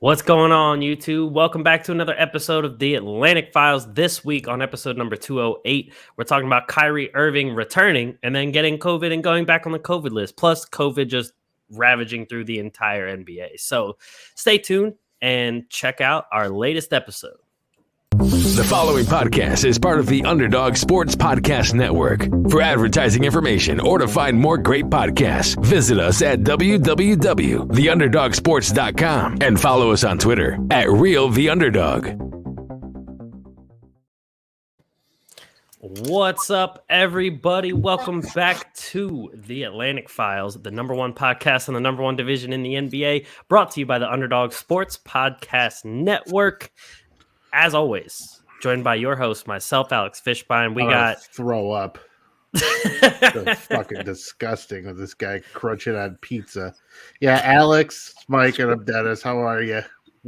What's going on, YouTube? Welcome back to another episode of the Atlantic Files. This week on episode number 208, we're talking about Kyrie Irving returning and then getting COVID and going back on the COVID list, plus COVID just ravaging through the entire NBA. So stay tuned and check out our latest episode. The following podcast is part of the Underdog Sports Podcast Network. For advertising information or to find more great podcasts, visit us at www.theunderdogsports.com and follow us on Twitter at RealTheUnderdog. What's up, everybody? Welcome back to the Atlantic Files, the number one podcast in the number one division in the NBA, brought to you by the Underdog Sports Podcast Network. As always, joined by your host, myself, Alex Fishbein. We got throw up. That's fucking disgusting with this guy crunching on pizza. Yeah, Alex, Mike, and I'm Dennis. How are you?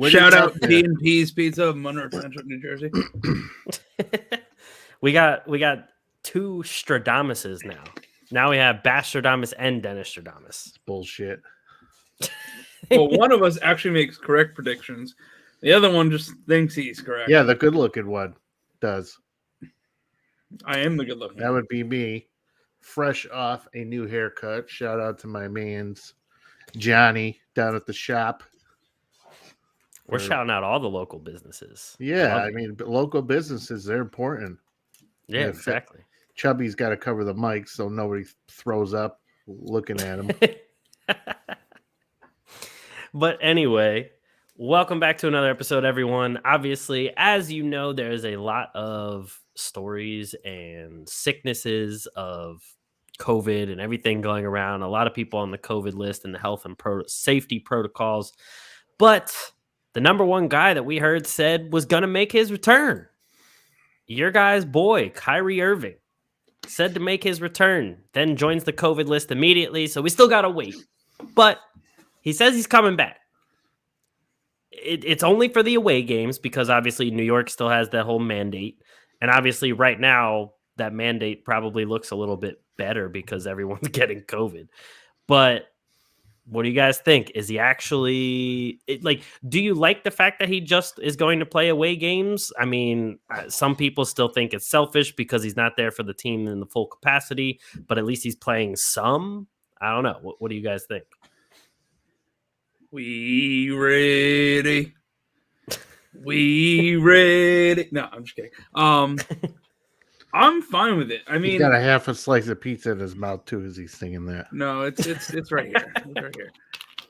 Shout out P&P's Pizza, Monroe Central, New Jersey. We got two Stradamuses now. Now we have Bash Stradamus and Dennis Stradamus. Bullshit. Well, one of us actually makes correct predictions. The other one just thinks he's correct. Yeah, the good-looking one does. I am the good-looking. That would be me, fresh off a new haircut. Shout out to my man's Johnny down at the shop. We're shouting out all the local businesses. Yeah, I mean, local businesses, they're important. Yeah, exactly. Chubby's got to cover the mic so nobody throws up looking at him. But anyway, welcome back to another episode, everyone. Obviously, as you know, there's a lot of stories and sicknesses of COVID and everything going around. A lot of people on the COVID list and the health and safety protocols. But the number one guy that we heard said was going to make his return. Your guy's boy, Kyrie Irving, said to make his return, then joins the COVID list immediately. So we still got to wait. But he says he's coming back. It's only for the away games because obviously New York still has that whole mandate. And obviously right now that mandate probably looks a little bit better because everyone's getting COVID. But what do you guys think? Is he actually do you like the fact that he just is going to play away games? I mean, some people still think it's selfish because he's not there for the team in the full capacity, but at least he's playing some. I don't know. What do you guys think? We ready. We ready. No, I'm just kidding. I'm fine with it. I mean, he's got a half a slice of pizza in his mouth too as he's singing that. No, it's right here. It's right here.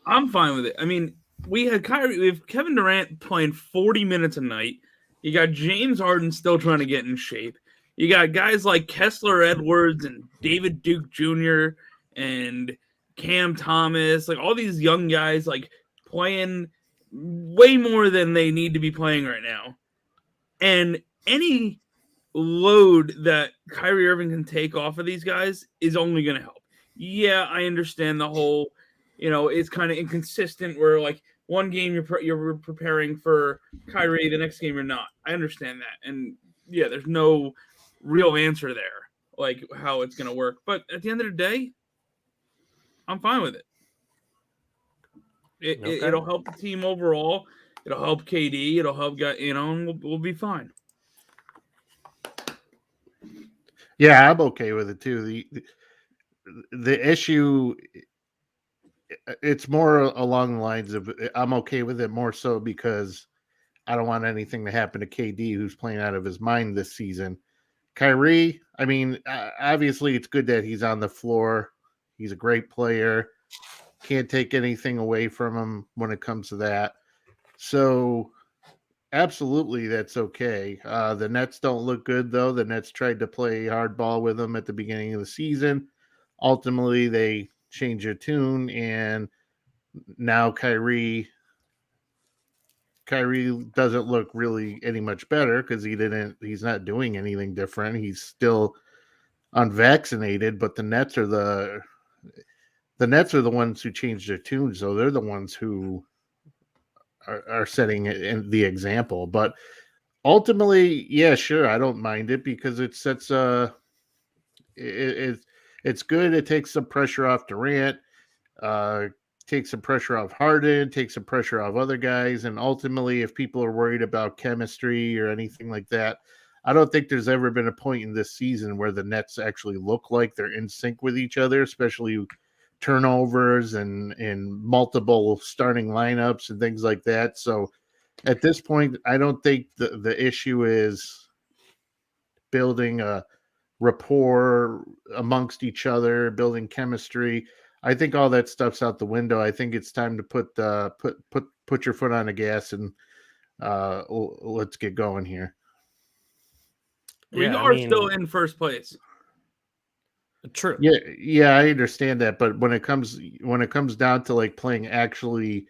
I'm fine with it. I mean, we have Kevin Durant playing 40 minutes a night. You got James Harden still trying to get in shape. You got guys like Kessler Edwards and David Duke Jr. and Cam Thomas, like all these young guys, like playing way more than they need to be playing right now. And any load that Kyrie Irving can take off of these guys is only going to help. Yeah, I understand the whole, it's kind of inconsistent where like one game you're preparing for Kyrie, the next game you're not. I understand that. And yeah, there's no real answer there, like how it's going to work. But at the end of the day, I'm fine with it. It'll help the team overall. It'll help KD. It'll help and we'll be fine. Yeah, I'm okay with it too. The issue, it's more along the lines of I'm okay with it more so because I don't want anything to happen to KD, who's playing out of his mind this season. Kyrie, I mean, obviously it's good that he's on the floor. He's a great player. Can't take anything away from him when it comes to that. So absolutely, that's okay. The Nets don't look good, though. The Nets tried to play hardball with him at the beginning of the season. Ultimately, they changed their tune, and now Kyrie doesn't look really any much better because he's not doing anything different. He's still unvaccinated, but the Nets are the ones who changed their tune, so they're the ones who are setting the example. But ultimately, yeah, sure, I don't mind it because it sets it's good. It takes some pressure off Durant. take some pressure off Harden, take some pressure off other guys, and ultimately, if people are worried about chemistry or anything like that, I don't think there's ever been a point in this season where the Nets actually look like they're in sync with each other, especially turnovers and multiple starting lineups and things like that. So at this point, I don't think the issue is building a rapport amongst each other, building chemistry. I think all that stuff's out the window. I think it's time to put your foot on the gas and let's get going here. We are still in first place. True. Yeah, I understand that, but when it comes down to like playing actually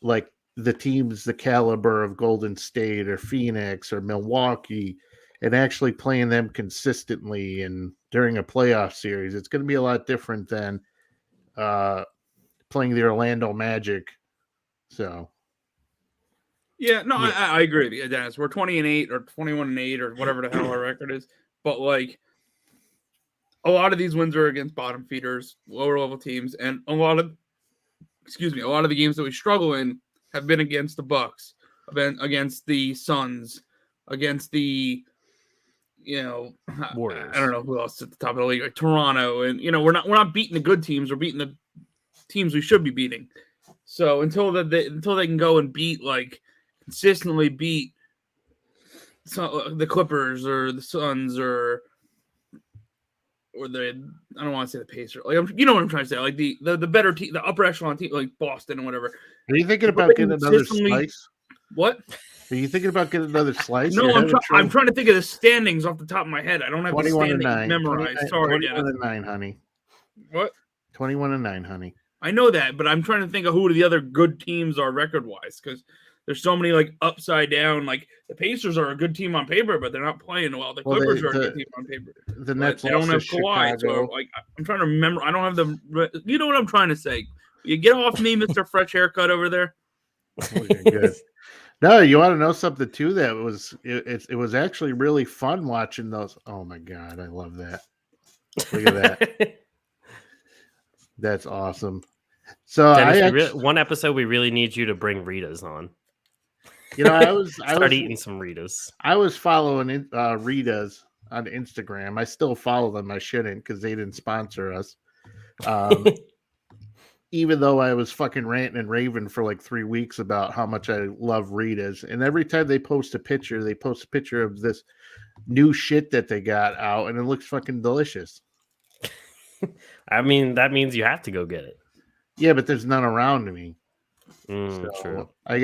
like the teams the caliber of Golden State or Phoenix or Milwaukee and actually playing them consistently and during a playoff series, it's going to be a lot different than playing the Orlando Magic. So yeah, no, yeah. I agree with you, Dennis. We're 20-8 or 21-8 or whatever the hell our record is, but like a lot of these wins are against bottom feeders, lower level teams, and a lot of the games that we struggle in have been against the Bucks, against the Suns, against the Warriors. I don't know who else at the top of the league, like Toronto, and we're not beating the good teams, we're beating the teams we should be beating. So until they can go and consistently beat the Clippers or the Suns or I don't want to say the Pacers. Like, you know what I'm trying to say? Like the better team, the upper echelon team, like Boston and whatever. Are you thinking about getting another slice? What? Are you thinking about getting another slice? No, I'm trying to think of the standings off the top of my head. I don't have the standings memorized. 21-9, honey. What? 21-9, honey. I know that, but I'm trying to think of who the other good teams are record-wise, because there's so many like upside down. Like the Pacers are a good team on paper, but they're not playing well. The Clippers are a good team on paper. The Nets they don't have Kawhi, so like I'm trying to remember. I don't have the. You know what I'm trying to say? You get off me, Mr. Fresh Haircut over there. Good. No, you want to know something too? That it was actually really fun watching those. Oh my god, I love that! Look at that. That's awesome. So Dennis, one episode we really need you to bring Rita's on. I was eating some Rita's. I was following Rita's on Instagram. I still follow them. I shouldn't because they didn't sponsor us. Even though I was fucking ranting and raving for like 3 weeks about how much I love Rita's, and every time they post a picture of this new shit that they got out, and it looks fucking delicious. I mean, that means you have to go get it. Yeah, but there's none around me. True. I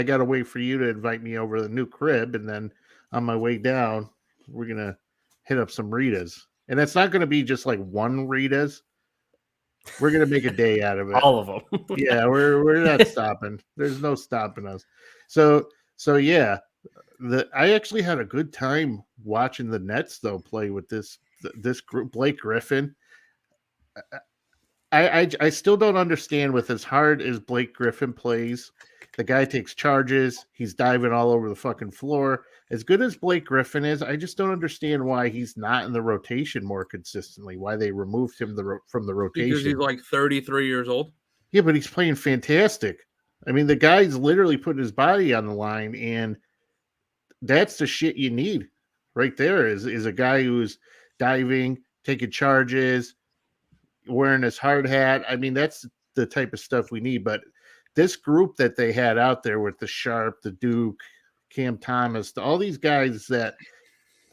gotta wait for you to invite me over to the new crib, and then on my way down, we're gonna hit up some Rita's, and it's not gonna be just like one Rita's. We're gonna make a day out of it. All of them. Yeah, we're not stopping. There's no stopping us. So yeah, I actually had a good time watching the Nets though play with this group. Blake Griffin. I still don't understand with as hard as Blake Griffin plays. The guy takes charges. He's diving all over the fucking floor. As good as Blake Griffin is, I just don't understand why he's not in the rotation more consistently. Why they removed him from the rotation? Because he's like 33 years old. Yeah, but he's playing fantastic. I mean, the guy's literally putting his body on the line, and that's the shit you need right there. Is a guy who's diving, taking charges, wearing his hard hat. I mean, that's the type of stuff we need. But this group that they had out there with the Sharp, the Duke, Cam Thomas, all these guys that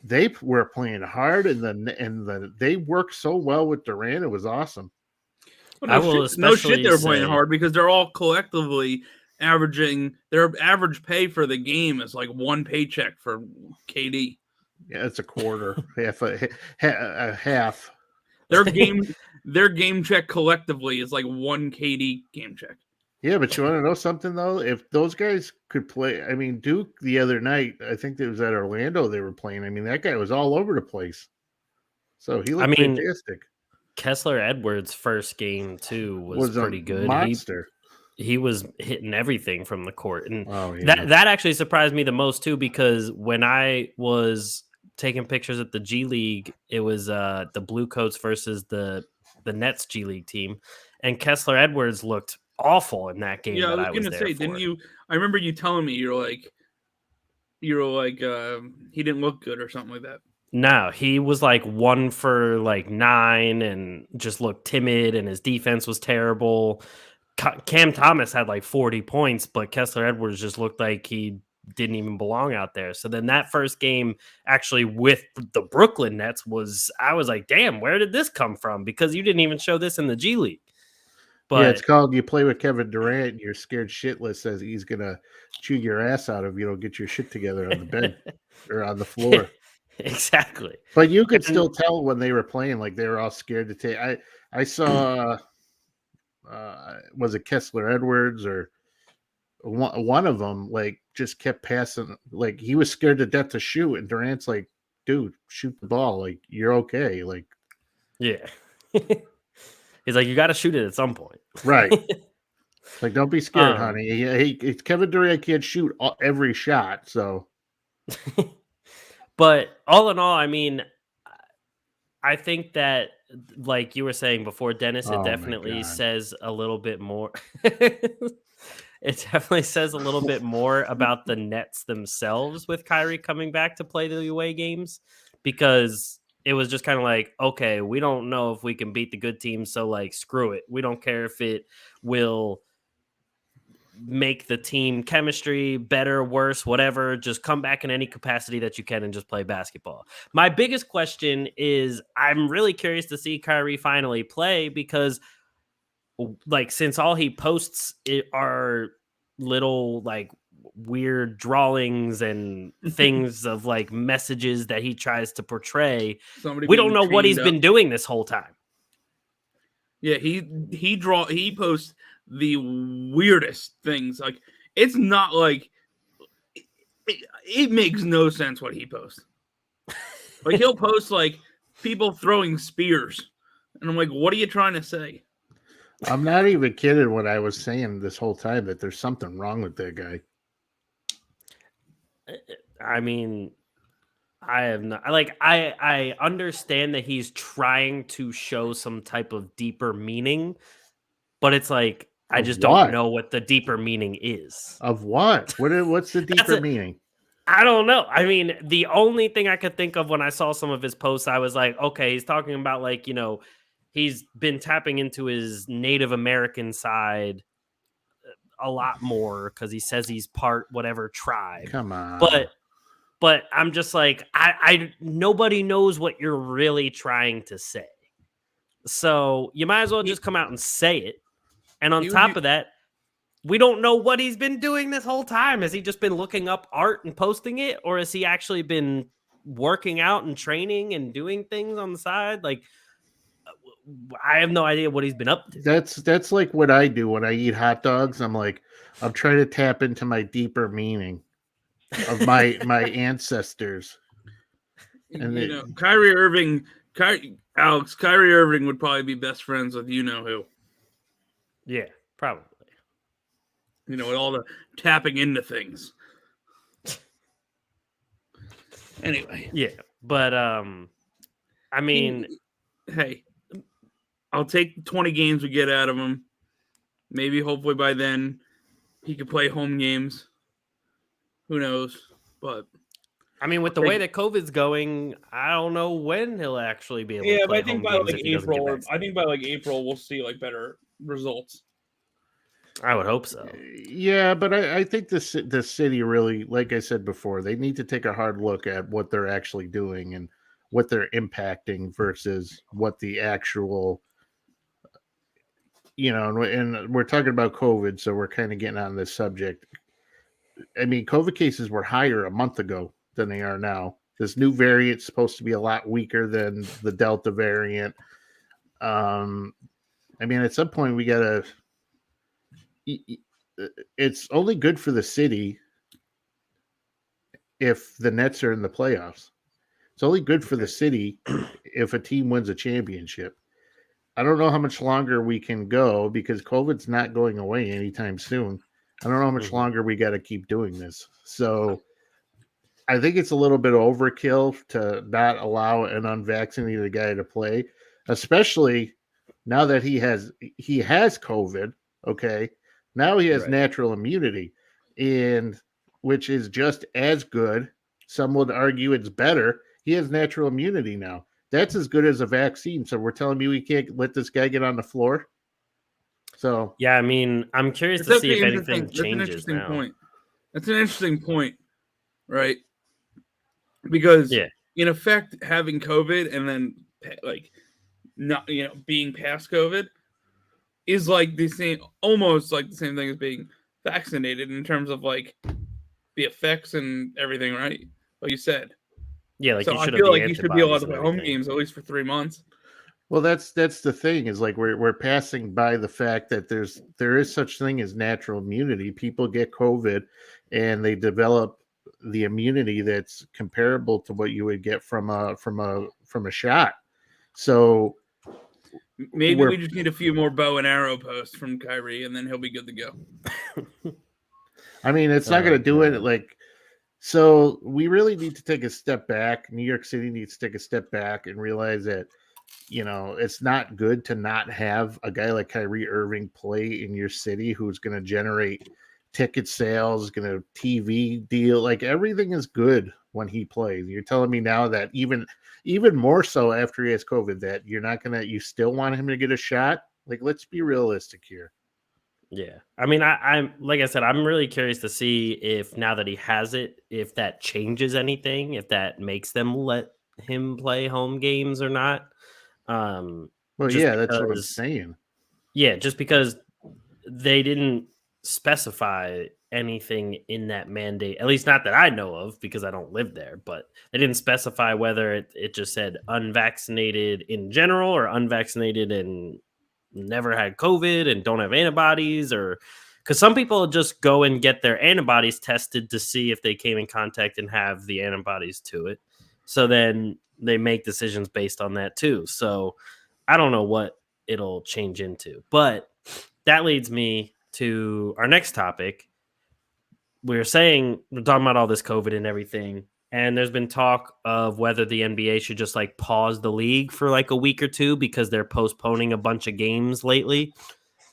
they were playing hard, and they worked so well with Durant. It was awesome. Well, no shit they're playing hard because they're all collectively averaging their average pay for the game is like one paycheck for KD. Yeah, it's a quarter, half. Their game check collectively is like one KD game check. Yeah, but you want to know something though? If those guys could play, I mean, Duke the other night, I think it was at Orlando they were playing. I mean, that guy was all over the place. So he looked fantastic. Kessler Edwards' first game too was pretty good. Monster. He was hitting everything from the court, and that actually surprised me the most too, because when I was taking pictures at the G League, it was the Blue Coats versus the Nets G League team, and Kessler Edwards looked awful in that game. Yeah, that I was gonna say, didn't you? I remember you telling me you were like, he didn't look good or something like that. No, he was like 1 for like 9 and just looked timid, and his defense was terrible. Cam Thomas had like 40 points, but Kessler Edwards just looked like he didn't even belong out there. So then that first game actually with the Brooklyn Nets I was like, damn, where did this come from? Because you didn't even show this in the G League. But yeah, it's called you play with Kevin Durant, and you're scared shitless as he's gonna chew your ass out if you don't get your shit together on the bed or on the floor. Exactly. But you could still tell when they were playing, like they were all scared to take. I saw, was it Kessler Edwards or one of them? Like just kept passing, like he was scared to death to shoot, and Durant's like, "Dude, shoot the ball. Like you're okay." Like, yeah. He's like, you got to shoot it at some point. right. Like, don't be scared, honey. Kevin Durant can't shoot every shot, so. But all in all, I mean, I think that, like you were saying before, Dennis, it definitely says a little bit more. It definitely says a little bit more about the Nets themselves with Kyrie coming back to play the away games, because it was just kind of like, okay, we don't know if we can beat the good teams, so like, screw it. We don't care if it will make the team chemistry better, worse, whatever. Just come back in any capacity that you can and just play basketball. My biggest question is, I'm really curious to see Kyrie finally play, because like, since all he posts are little like weird drawings and things of like messages that he tries to portray, we don't know what he's been doing this whole time. Yeah, he posts the weirdest things. Like, it's not like it makes no sense what he posts. Like, he'll post like people throwing spears, and I'm like, what are you trying to say? I'm not even kidding when I was saying this whole time that there's something wrong with that guy. I mean, I have not, like, I understand that he's trying to show some type of deeper meaning, but it's like, I just don't know what the deeper meaning is. Of what? What's the deeper meaning? I don't know. I mean, the only thing I could think of when I saw some of his posts, I was like, okay, he's talking about, like, you know, he's been tapping into his Native American side a lot more because he says he's part whatever tribe. Come on. But I'm just like, I nobody knows what you're really trying to say. So you might as well just come out and say it. And on top of that, we don't know what he's been doing this whole time. Has he just been looking up art and posting it? Or has he actually been working out and training and doing things on the side? Like, I have no idea what he's been up to. That's like what I do when I eat hot dogs. I'm like, I'm trying to tap into my deeper meaning of my ancestors. And you know, Kyrie Irving would probably be best friends with you know who. Yeah, probably. You know, with all the tapping into things. Anyway. Yeah, but I mean, hey, I'll take 20 games we get out of him. Maybe hopefully by then he could play home games. Who knows? But I mean, with the way that COVID's going, I don't know when he'll actually be able to play home games. I think by like April we'll see like better results. I would hope so. Yeah, but I think the city really, like I said before, they need to take a hard look at what they're actually doing and what they're impacting versus what the actual, you know, and we're talking about COVID, so we're kind of getting on this subject. I mean, COVID cases were higher a month ago than they are now. This new variant is supposed to be a lot weaker than the Delta variant. I mean, at some point we got to, it's only good for the city if the Nets are in the playoffs. It's only good for the city if a team wins a championship. I don't know how much longer we can go because COVID's not going away anytime soon. I don't know how much longer we got to keep doing this. So I think it's a little bit overkill to not allow an unvaccinated guy to play, especially Now that he has COVID, okay, now he has Right. natural immunity, and which is just as good. Some would argue it's better. He has natural immunity now. That's as good as a vaccine. So we're telling you we can't let this guy get on the floor. So Yeah, I mean, I'm curious It's to see actually if interesting. anything That's an changes interesting now. point. That's an interesting point, right? Because Yeah. in effect, having COVID and then like not being past COVID is like the same, almost like the same thing as being vaccinated in terms of like the effects and everything, right? Like you said. Yeah, like So you I should have feel the like you should be allowed antibodies to and play home everything. games at least for 3 months. well, that's the thing is like we're passing by the fact that there is such thing as natural immunity. People get COVID, and they develop the immunity that's comparable to what you would get from a shot. So Maybe we we're just need a few more bow and arrow posts from Kyrie, and then he'll be good to go. I mean, it's not going to do it. God. Like, so we really need to take a step back. New York City needs to take a step back and realize that, it's not good to not have a guy like Kyrie Irving play in your city who's going to generate ticket sales, going to TV deal. Like everything is good when he plays. You're telling me now that even more so after he has COVID, that you still want him to get a shot? Like, let's be realistic here. Yeah. I mean, I'm like I said, I'm really curious to see if now that he has it, if that changes anything, if that makes them let him play home games or not. Well, Just yeah, that's what I'm because, saying. yeah, just because they didn't specify anything in that mandate, at least not that I know of, because I don't live there, but they didn't specify whether it just said unvaccinated in general or unvaccinated and never had COVID and don't have antibodies, or because some people just go and get their antibodies tested to see if they came in contact and have the antibodies to it. So then they make decisions based on that too. So I don't know what it'll change into, but that leads me to our next topic. We're talking about all this COVID and everything, and there's been talk of whether the NBA should just like pause the league for like a week or two because they're postponing a bunch of games lately.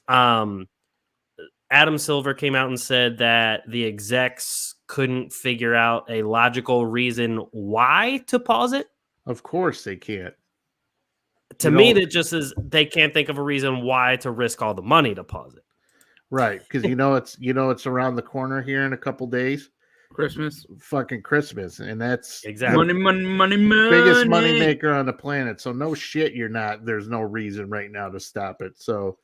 Um, Adam Silver came out and said that the execs couldn't figure out a logical reason why to pause it. Of course they can't. To You me, don't that just is they can't think of a reason why to risk all the money to pause it. right because it's around the corner here in a couple days. Christmas. Fucking Christmas, and that's Exactly. the biggest money maker on the planet. So no shit, there's no reason right now to stop it. So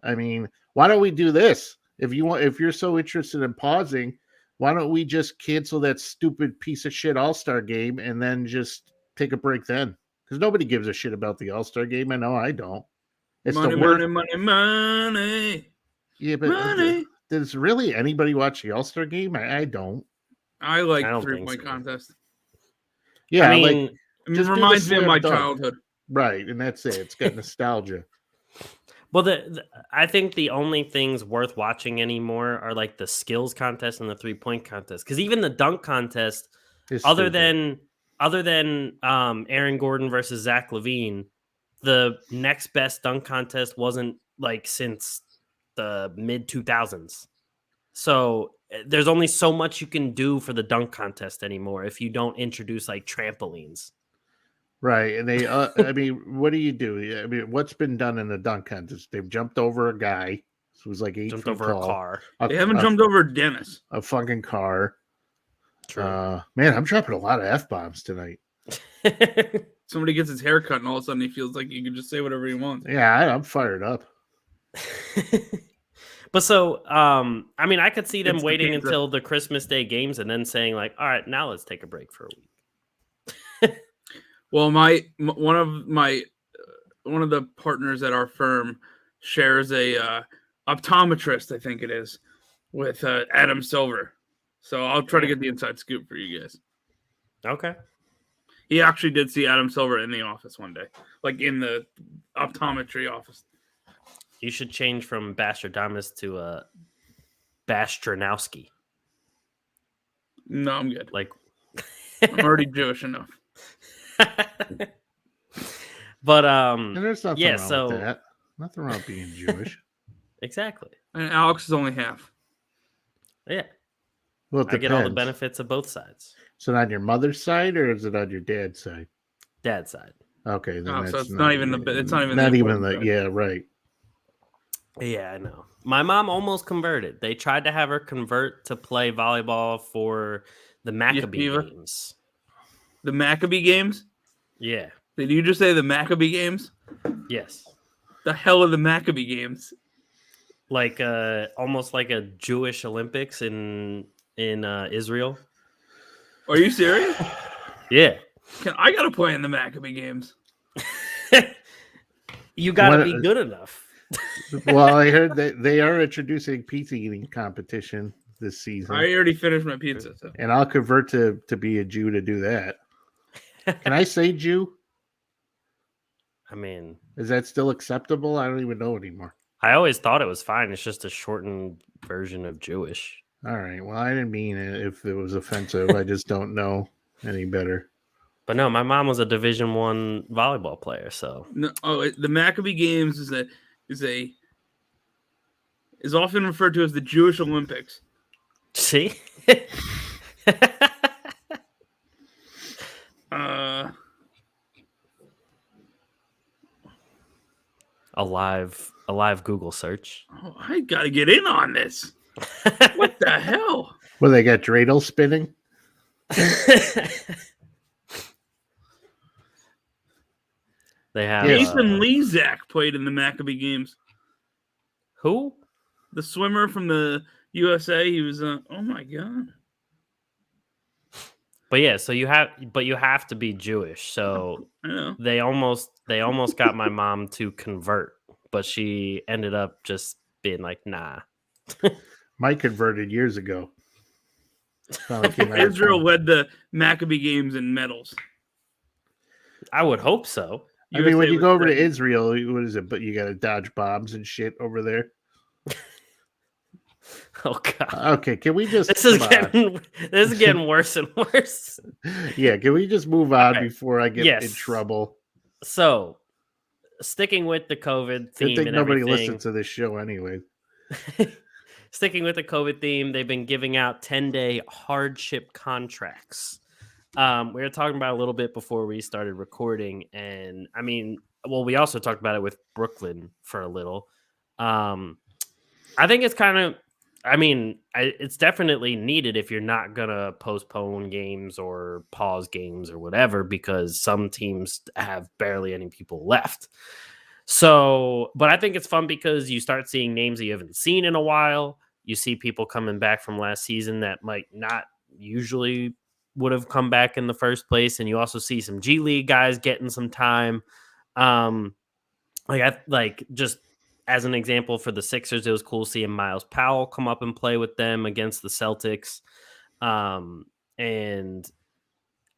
I mean, why don't we do this? If you're so interested in pausing, why don't we just cancel that stupid piece of shit All-Star game and then just take a break then? Because nobody gives a shit about the All-Star game. I know I don't. It's Money, the worst. money. Yeah, but Money. does really anybody watch the All-Star game? I don't. I like I don't think 3-point so. contest. Yeah, I mean, It just do the reminds me of slam my dunk. childhood. Right, and that's it. It's got nostalgia. well, I think the only things worth watching anymore are like the skills contest and the 3-point contest. Because even the dunk contest, It's other stupid. than Aaron Gordon versus Zach LaVine, the next best dunk contest wasn't like since the mid 2000s. So there's only so much you can do for the dunk contest anymore if you don't introduce like trampolines. Right, and they, I mean, what do you do? I mean, what's been done in the dunk contest? They've jumped over a guy who was like 8 Jumped feet over a tall. car. They haven't jumped over Dennis. a fucking car. True. Man, I'm dropping a lot of F-bombs tonight. Somebody gets his hair cut and all of a sudden he feels like he can just say whatever he wants. Yeah, I'm fired up. But so, I mean, I could see them It's the waiting pizza. until the Christmas Day games and then saying like, all right, now let's take a break for a week. Well, one of the partners at our firm shares a optometrist, I think it is, with Adam Silver. So I'll try to get the inside scoop for you guys. Okay. He actually did see Adam Silver in the office one day, like in the optometry office. You should change from Bastradamus to Bastronowski. No, I'm good. Like, I'm already Jewish enough. but And there's nothing wrong with that. Nothing wrong with being Jewish. Exactly. And Alex is only half. Yeah. Well, it I get all the depends. benefits of both sides. Is it on your mother's side or is it on your dad's side? Dad's side. Okay, then that's So it's not even the. It's not even. not the even important the. side. Yeah, right. Yeah, I know. My mom almost converted. They tried to have her convert to play volleyball for the Maccabee Yeshiva? games. The Maccabee games. Yeah. Did you just say the Maccabee games? Yes. The hell are the Maccabee games? Like almost like a Jewish Olympics in Israel. Are you serious? Yeah. I gotta play in the Maccabee games. You gotta What- be good enough. Well, I heard that they are introducing pizza eating competition this season, I already finished my pizza. So. and I'll convert to be a Jew to do that. Can I say Jew? I mean, Is that still acceptable? I don't even know anymore. I always thought it was fine. It's just a shortened version of Jewish. All right. Well, I didn't mean it if it was offensive. I just don't know any better. But no, my mom was a Division I volleyball player, so No, the Maccabee games is often referred to as the Jewish Olympics. see. A live Google search. Oh, I gotta get in on this. What the hell? Well, they got dreidel spinning. They have Nathan Lezak played in the Maccabee games. who? The swimmer from the USA. He was. Oh my god. But yeah, so you have to be Jewish. So I know. they almost got my mom to convert, but she ended up just being like, nah. Mike converted years ago. Finally came out of Israel town. led the Maccabee games in medals. I would hope so. I mean, when USA you was go over to second. Israel, what is it? But you got to dodge bombs and shit over there. Oh god. Okay, can we just? This is move on? getting worse and worse. Yeah, can we just move on Okay. before I get in Yes. trouble? So, sticking with the COVID Good theme thing and nobody everything. listens to this show anyway. Sticking with the COVID theme, they've been giving out 10-day hardship contracts. We were talking about it a little bit before we started recording, and I mean, well, we also talked about it with Brooklyn for a little. I think it's kind of, I mean, it's definitely needed if you're not gonna postpone games or pause games or whatever, because some teams have barely any people left. So, but I think it's fun because you start seeing names that you haven't seen in a while. You see people coming back from last season that might not usually would have come back in the first place, and you also see some G League guys getting some time. Just as an example for the Sixers, it was cool seeing Miles Powell come up and play with them against the Celtics. And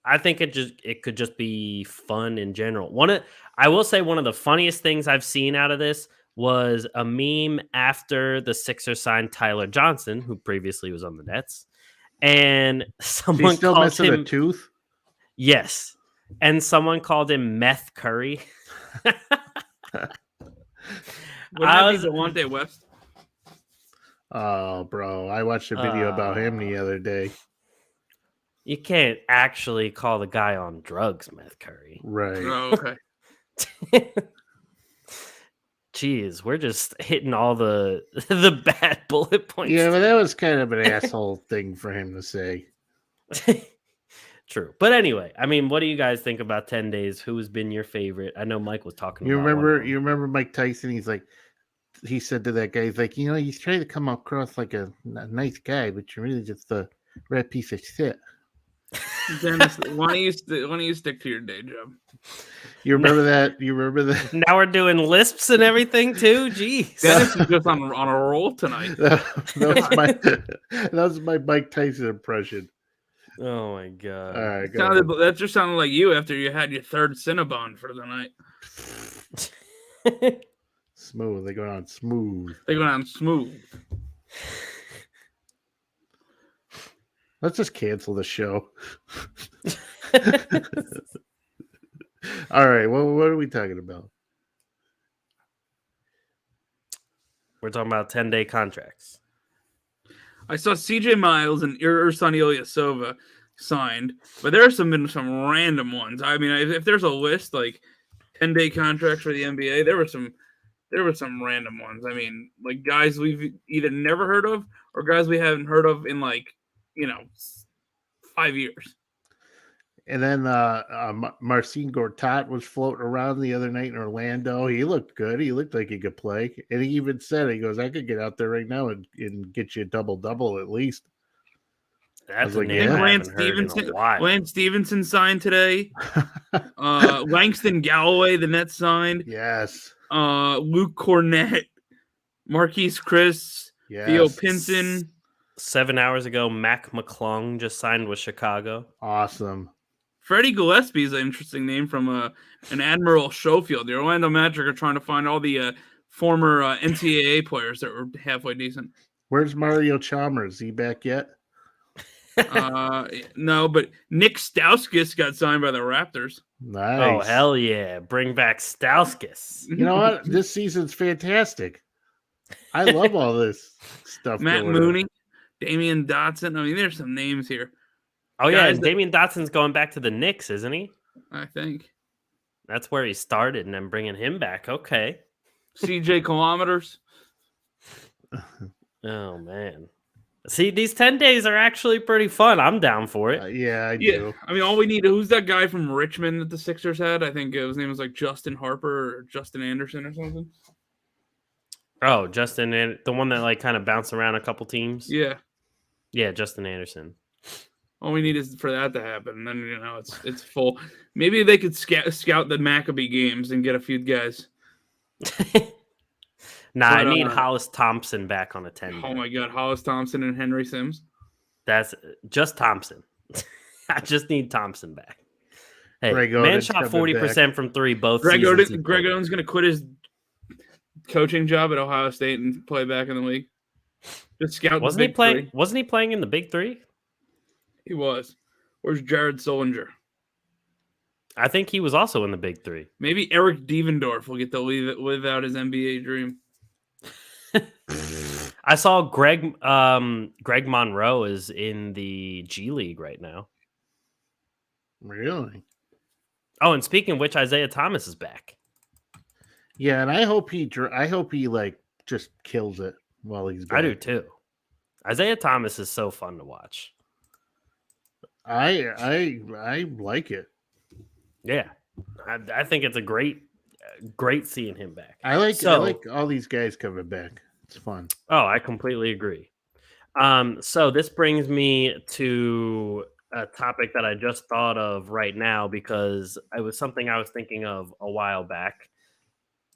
I think it could just be fun in general. I will say one of the funniest things I've seen out of this was a meme after the Sixers signed Tyler Johnson, who previously was on the Nets, and someone He's still called missing him a tooth. yes, and someone called him Meth Curry. Wouldn't that be Delonte West? Oh, bro, I watched a video about him the other day. You can't actually call the guy on drugs Meth Curry. Right. Oh, okay. Jeez, we're just hitting all the bad bullet points. Yeah, but that was kind of an asshole thing for him to say. True. But anyway, I mean, what do you guys think about 10 days? Who's been your favorite? I know Mike was talking You about one of remember? them. You remember Mike Tyson? He said to that guy, he's like, he's trying to come across like a nice guy, but you're really just a red piece of shit. Dennis, why don't you stick to your day job? You remember that? You remember that? Now we're doing lisps and everything too. Jeez. Dennis is just on a roll tonight. that was my Mike Tyson impression. Oh my god. All right, go ahead. That just sounded like you after you had your third Cinnabon for the night. Smooth. They go on smooth. They go down smooth. Let's just cancel the show. All right. What are we talking about? We're talking about 10-day contracts. I saw CJ Miles and Ersan Ilyasova signed, but there have been some random ones. I mean, if there's a list like 10-day contracts for the NBA, there were some random ones. I mean, like guys we've either never heard of or guys we haven't heard of in 5 years. And then Marcin Gortat was floating around the other night in Orlando. He looked good. He looked like he could play. And he even said, he goes, I could get out there right now and get you a double-double at least. That's like, a name I haven't heard in a while. Lance Stevenson signed today. Langston Galloway, the Nets signed. Yes. Luke Cornett, Marquise Chris, Yes. Theo Pinson. 7 hours ago, Mac McClung just signed with Chicago. Awesome. Freddie Gillespie is an interesting name from an Admiral Schofield. The Orlando Magic are trying to find all the former NCAA players that were halfway decent. Where's Mario Chalmers? Is he back yet? No, but Nick Stauskas got signed by the Raptors. Nice. Oh, hell yeah. Bring back Stauskas. You know what? This season's fantastic. I love all this stuff. Matt Mooney, Damian Dotson. I mean, there's some names here. Oh, yeah, and Damian Dotson's going back to the Knicks, isn't he? I think. That's where he started, and then bringing him back. Okay. CJ Kilometers. Oh, man. See, these 10 days are actually pretty fun. I'm down for it. Yeah, I do. I mean, all we need, who's that guy from Richmond that the Sixers had? I think his name was like Justin Harper or Justin Anderson or something. Oh, Justin, the one that kind of bounced around a couple teams? Yeah. Yeah, Justin Anderson. All we need is for that to happen. And then, it's full. Maybe they could scout the Maccabee games and get a few guys. I need Hollis Thompson back on a 10. Oh, my God. Hollis Thompson and Henry Sims. That's just Thompson. I just need Thompson back. Hey, Greg man Oden's shot coming 40% back. from three both Greg seasons. Oden's going to quit his coaching job at Ohio State and play back in the league. Just scout Wasn't he playing? Wasn't he playing in the Big Three? He was. Where's Jared Solinger? I think he was also in the Big Three. Maybe Eric Devendorf will get to live out his NBA dream. I saw Greg Monroe is in the G League right now. Really? Oh, and speaking of which, Isaiah Thomas is back. Yeah, and I hope he just kills it while he's back. I do too. Isaiah Thomas is so fun to watch. I like it. Yeah, I think it's a great seeing him back. I like all these guys coming back. It's fun. Oh, I completely agree. So this brings me to a topic that I just thought of right now because it was something I was thinking of a while back.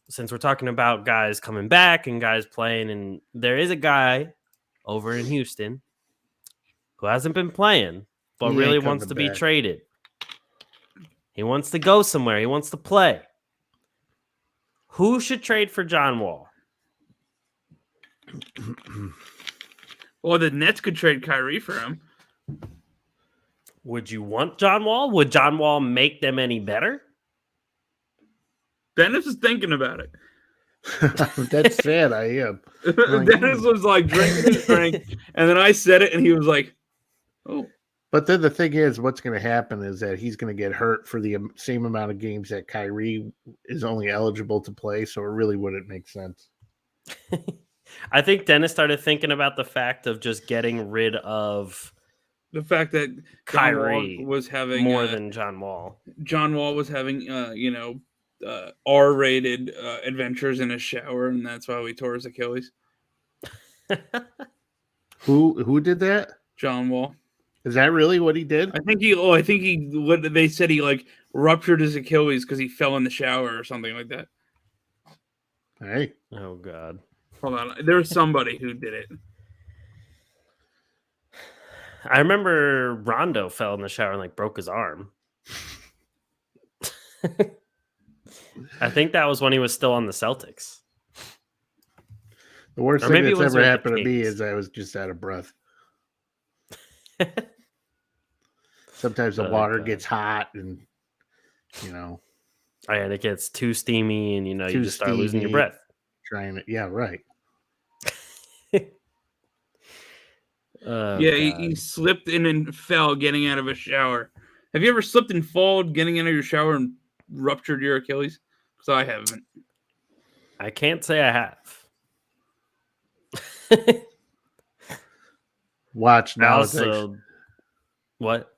Since we're talking about guys coming back and guys playing, and there is a guy over in Houston who hasn't been playing, but really wants to be traded. He wants to go somewhere. He wants to play. Who should trade for John Wall? Well, the Nets could trade Kyrie for him. Would you want John Wall? Would John Wall make them any better? Dennis is thinking about it. That's sad. I am. Dennis was like drinking his drink, and then I said it, and he was like, "Oh." But then the thing is, what's going to happen is that he's going to get hurt for the same amount of games that Kyrie is only eligible to play, so it really wouldn't make sense. I think Dennis started thinking about the fact of just getting rid of the fact that Kyrie was having more than John Wall. John Wall was having, R-rated adventures in his shower, and that's why he tore his Achilles. Who did that? John Wall. Is that really what he did? I think what they said he ruptured his Achilles because he fell in the shower or something like that. Hey. Oh God. Hold on. There's somebody who did it. I remember Rondo fell in the shower and broke his arm. I think that was when he was still on the Celtics. The worst thing that's ever happened to me is I was just out of breath. Sometimes the water gets hot and, Oh, yeah, and it gets too steamy and, you just start losing your breath. Trying it. Yeah, right. Yeah, he slipped in and fell getting out of a shower. Have you ever slipped and fallen getting out of your shower and ruptured your Achilles? Because I haven't. I can't say I have. Watch now. Also, what?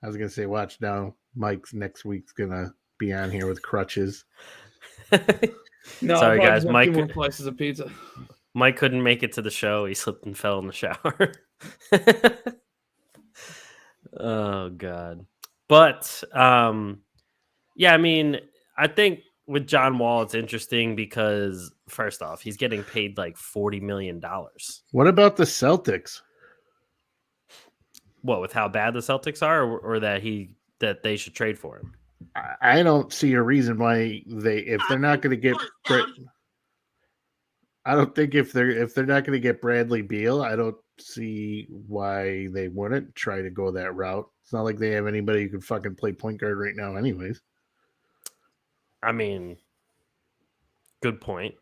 I was gonna say, watch now. Mike's next week's gonna be on here with crutches. No, sorry guys, Mike. 2 more slices of pizza. Mike couldn't make it to the show. He slipped and fell in the shower. Oh God. But yeah, I mean, I think with John Wall, it's interesting because first off, he's getting paid like $40 million. What about the Celtics? What, with how bad the Celtics are, or that they should trade for him? I don't see a reason why if they're not going to get. I don't think if they're not going to get Bradley Beal, I don't see why they wouldn't try to go that route. It's not like they have anybody who can fucking play point guard right now, anyways. I mean, good point.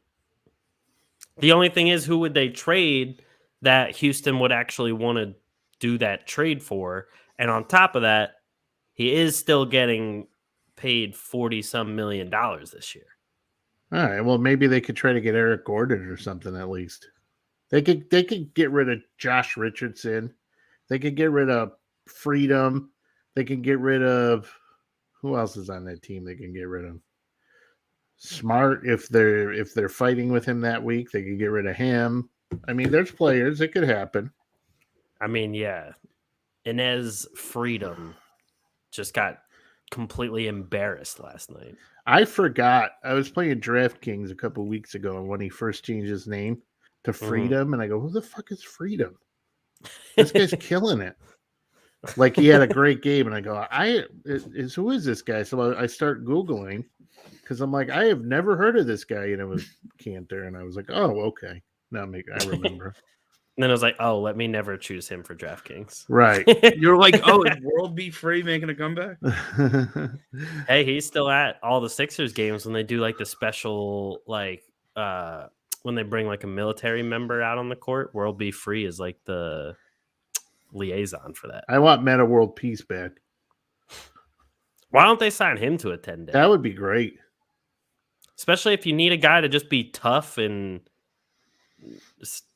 The only thing is, who would they trade that Houston would actually want to do that trade for? And on top of that, he is still getting paid $40-some million this year. All right. Well, maybe they could try to get Eric Gordon or something at least. They could get rid of Josh Richardson. They could get rid of Freedom. They can get rid of who else is on that team they can get rid of? Smart, if they're fighting with him that week, they could get rid of him. I mean, there's players. It could happen. I mean, yeah. Inez Freedom just got completely embarrassed last night. I forgot. I was playing DraftKings a couple weeks ago, and when he first changed his name to Freedom, and I go, "Who the fuck is Freedom? This guy's killing it." Like he had a great game, and I go, who is this guy? So I start Googling because I'm like, I have never heard of this guy, and it was Cantor, and I was like, oh, okay, I remember. And then I was like, oh, let me never choose him for DraftKings. Right. You're like, oh, is World Be Free making a comeback? Hey, he's still at all the Sixers games when they do like the special, like when they bring like a military member out on the court. World Be Free is like the liaison for that. I want Meta World Peace back. Why don't they sign him to a 10-day? That would be great. Especially if you need a guy to just be tough and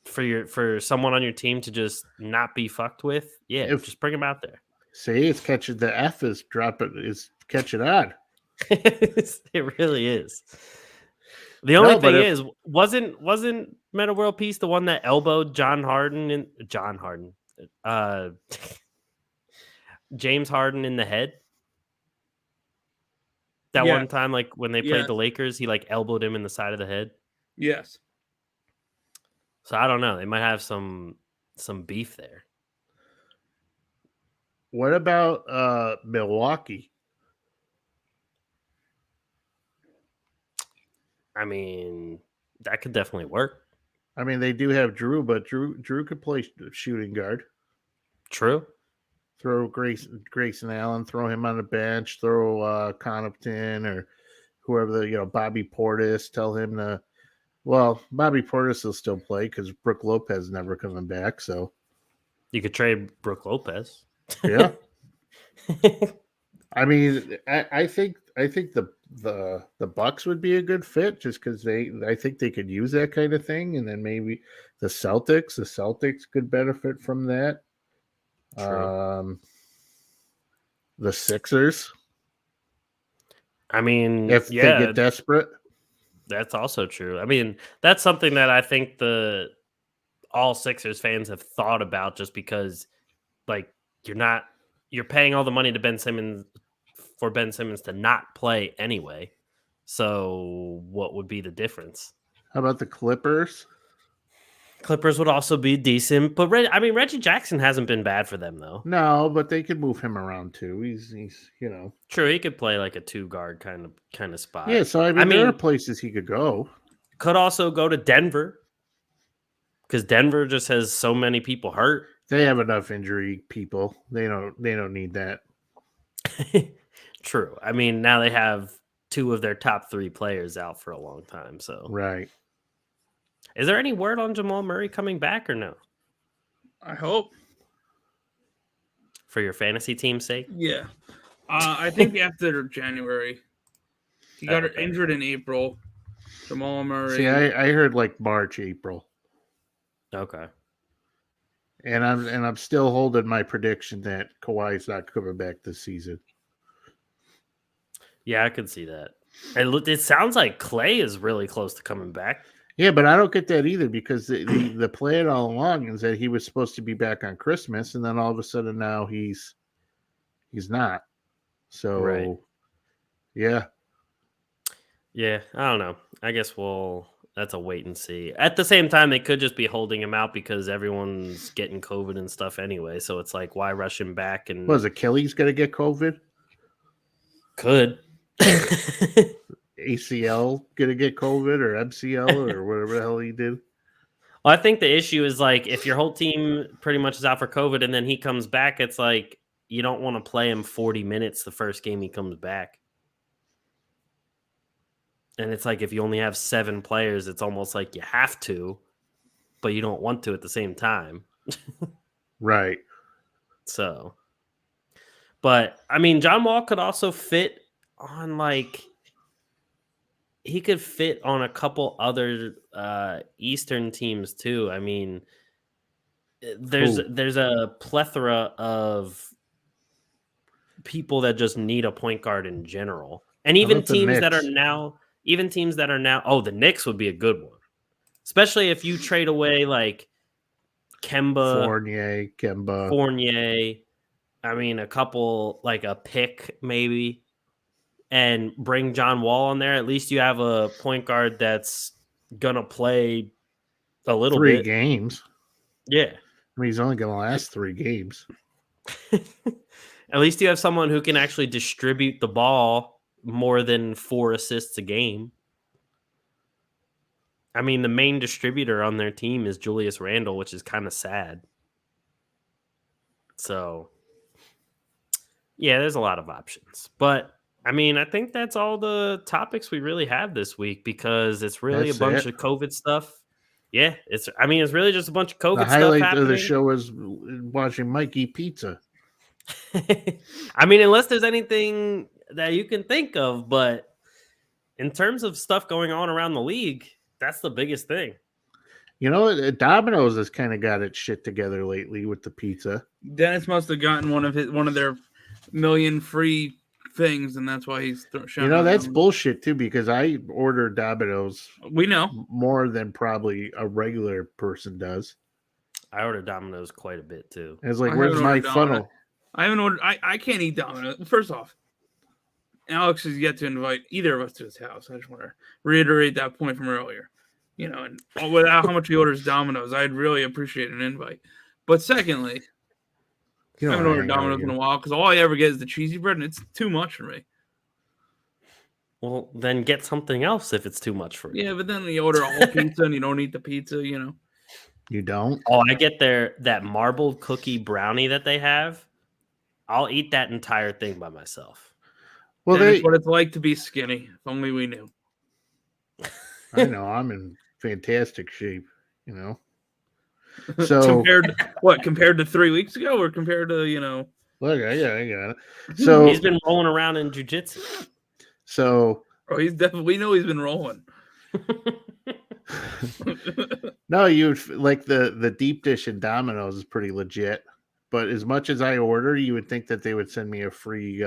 for someone on your team to just not be fucked with. Yeah, just bring him out there. See, it's catching the F is catching on. It really is. The only thing is, wasn't Meta World Peace the one that elbowed James Harden in the head? That one time, like when they played the Lakers, he like elbowed him in the side of the head. Yes. So I don't know. They might have some beef there. What about Milwaukee? I mean, that could definitely work. I mean, they do have Drew, but Drew could play shooting guard. True. Throw Grayson Allen, throw him on the bench, throw Connaughton or whoever Bobby Portis. Tell him to. Well, Bobby Portis will still play because Brook Lopez is never coming back. So you could trade Brook Lopez. Yeah. I mean, I think the Bucks would be a good fit just because I think they could use that kind of thing, and then maybe the Celtics could benefit from that. True. The Sixers. I mean, if they get desperate. That's also true. I mean, that's something that I think all Sixers fans have thought about, just because, like, you're paying all the money to Ben Simmons to not play anyway. So what would be the difference? How about the Clippers? Clippers would also be decent, but Reggie Jackson hasn't been bad for them though. No, but they could move him around too. He's True. He could play like a 2-guard kind of spot. Yeah, so I mean, there are places he could go. Could also go to Denver, because Denver just has so many people hurt. They have enough injury people. They don't need that. True. I mean, now they have 2 of their top 3 players out for a long time. So right. Is there any word on Jamal Murray coming back or no? I hope. for your fantasy team's sake? Yeah. I think after January. He got Okay. injured in April. Jamal Murray. See, I heard like March, April, Okay. and I'm still holding my prediction that Kawhi's not coming back this season. Yeah, I could see that. It sounds like Clay is really close to coming back. Yeah, but I don't get that either because the plan all along is that he was supposed to be back on Christmas, and then all of a sudden now he's not. So, Right. yeah. Yeah, I don't know. I guess that's a wait and see. At the same time, they could just be holding him out because everyone's getting COVID and stuff anyway. So it's like, why rush him back? And Was Achilles going to get COVID? could. ACL going to get COVID or MCL or whatever the hell he did? Well, I think the issue is like if your whole team pretty much is out for COVID and then he comes back, it's like you don't want to play him 40 minutes the first game he comes back. And it's like if you only have 7 players, it's almost like you have to, but you don't want to at the same time. Right. So, but I mean, John Wall could also fit on he could fit on a couple other Eastern teams too. I mean, there's a plethora of people that just need a point guard in general, and even teams that are now. Even teams that are now, the Knicks would be a good one, especially if you trade away like Fournier. I mean, a couple like a pick maybe, and bring John Wall on there. At least you have a point guard that's gonna play a little 3 bit. games. Yeah, I mean, he's only gonna last 3 games. At least you have someone who can actually distribute the ball more than 4 assists a game. I mean, the main distributor on their team is Julius Randle, which is kind of sad. So, yeah, there's a lot of options. But, I mean, I think that's all the topics we really have this week because it's really a bunch of COVID stuff. Yeah, it's really just a bunch of COVID stuff happening. The highlight of the show is watching Mike eat pizza. I mean, unless there's anything that you can think of, but in terms of stuff going on around the league, that's the biggest thing. You know, Domino's has kind of got its shit together lately with the pizza. Dennis must have gotten one of their million free things, and that's why he's showing. You know, that's bullshit too because I order Domino's. We know more than probably a regular person does. I order Domino's quite a bit too. It's like, where's my funnel? I haven't ordered. I can't eat Domino's. First off, Alex has yet to invite either of us to his house. I just want to reiterate that point from earlier. You know, and without how much he orders Domino's, I'd really appreciate an invite. But secondly, I haven't ordered Domino's in a while because all I ever get is the cheesy bread, and it's too much for me. Well, then get something else if it's too much for you. Yeah, but then you order a whole pizza and you don't eat the pizza, you know. You don't? Oh, I get that marbled cookie brownie that they have. I'll eat that entire thing by myself. Well, that's what it's like to be skinny. If only we knew. I know. I'm in fantastic shape, you know. So compared to 3 weeks ago or compared to, you know. Look, I got it. So he's been rolling around in jiu-jitsu. So he's definitely, we know he's been rolling. No, you like the deep dish in Domino's is pretty legit. But as much as I order, you would think that they would send me a free,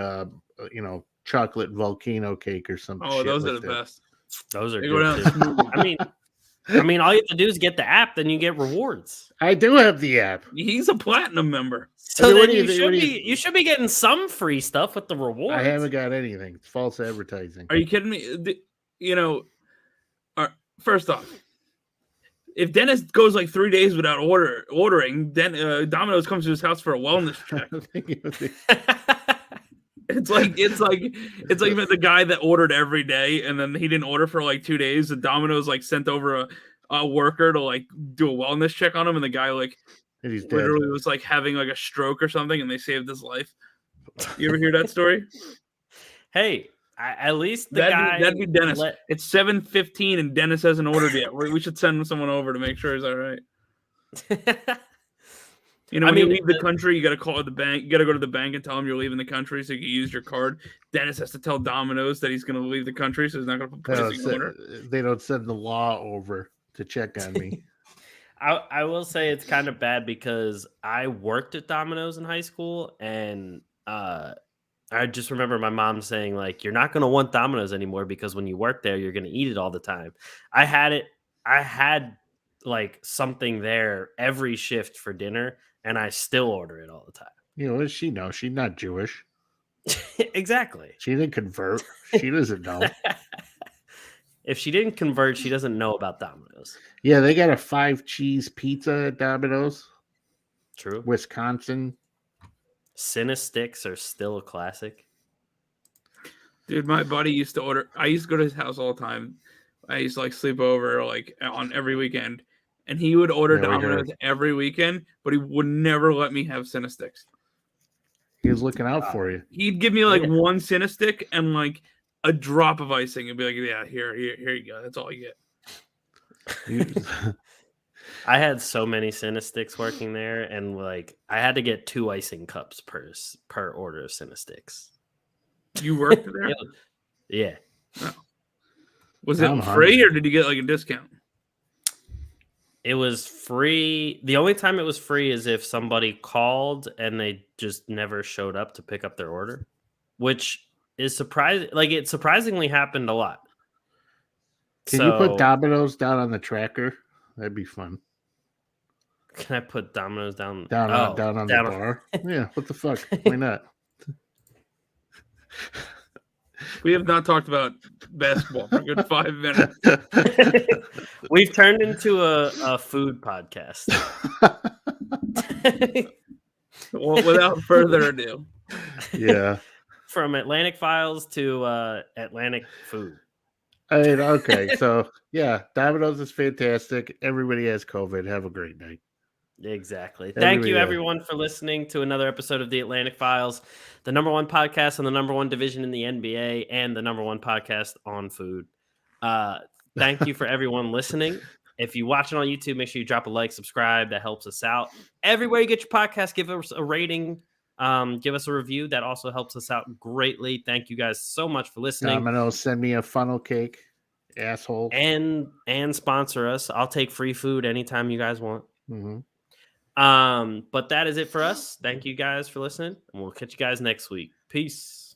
chocolate volcano cake or something. Oh, those are the best. Those are good too. I mean, all you have to do is get the app, then you get rewards. I do have the app. He's a platinum member, so then you should be getting some free stuff with the rewards. I haven't got anything. It's false advertising. Are you kidding me? You know, first off, if Dennis goes like 3 days without ordering, then Domino's comes to his house for a wellness check. It's like the guy that ordered every day and then he didn't order for like 2 days. The Domino's like sent over a worker to like do a wellness check on him, and the guy like literally was like having like a stroke or something, and they saved his life. You ever hear that story? Hey, at least that'd be Dennis. It's 7:15 and Dennis hasn't ordered yet. We should send someone over to make sure he's all right. You know, when you leave the country, you got to call the bank. You got to go to the bank and tell them you're leaving the country so you can use your card. Dennis has to tell Domino's that he's going to leave the country, so he's not going to put pricing order. They don't send the law over to check on me. I will say it's kind of bad because I worked at Domino's in high school, and I just remember my mom saying, like, you're not going to want Domino's anymore because when you work there, you're going to eat it all the time. I had like something there every shift for dinner, and I still order it all the time. You know, she knows she's not Jewish. Exactly. She didn't convert. She doesn't know. If she didn't convert, she doesn't know about Domino's. Yeah, they got a 5-cheese pizza at Domino's. True. Wisconsin. Cinesticks are still a classic. Dude, my buddy used to order. I used to go to his house all the time. I used to like sleep over like on every weekend, and he would order Domino's every weekend, but he would never let me have Cinesticks. He was looking out for you. He'd give me like one Cinestick and like a drop of icing, and be like, "Yeah, here you go. That's all you get." I had so many Cinesticks working there, and like I had to get 2 icing cups per order of Cinesticks. You worked there? Yeah. Oh. Was it free or did you get like a discount? It was free. The only time it was free is if somebody called and they just never showed up to pick up their order, which is surprising. Like, it surprisingly happened a lot. Can you put Domino's down on the tracker? That'd be fun. Can I put Domino's down on the bar? Yeah, what the fuck? Why not? We have not talked about basketball for a good 5 minutes. We've turned into a food podcast. Well, without further ado. Yeah. From Atlantic Files to Atlantic Food. I mean, okay. So, yeah, Domino's is fantastic. Everybody has COVID. Have a great night. Exactly. Thank you, everyone, for listening to another episode of the Atlantic Files, the #1 podcast on the #1 division in the NBA and the #1 podcast on food. Thank you for everyone listening. If you watch it on YouTube, make sure you drop a like, subscribe. That helps us out. Everywhere you get your podcast, give us a rating. Give us a review. That also helps us out greatly. Thank you guys so much for listening. Domino, send me a funnel cake, asshole. And sponsor us. I'll take free food anytime you guys want. Mm-hmm. But that is it for us. Thank you guys for listening, and we'll catch you guys next week. Peace.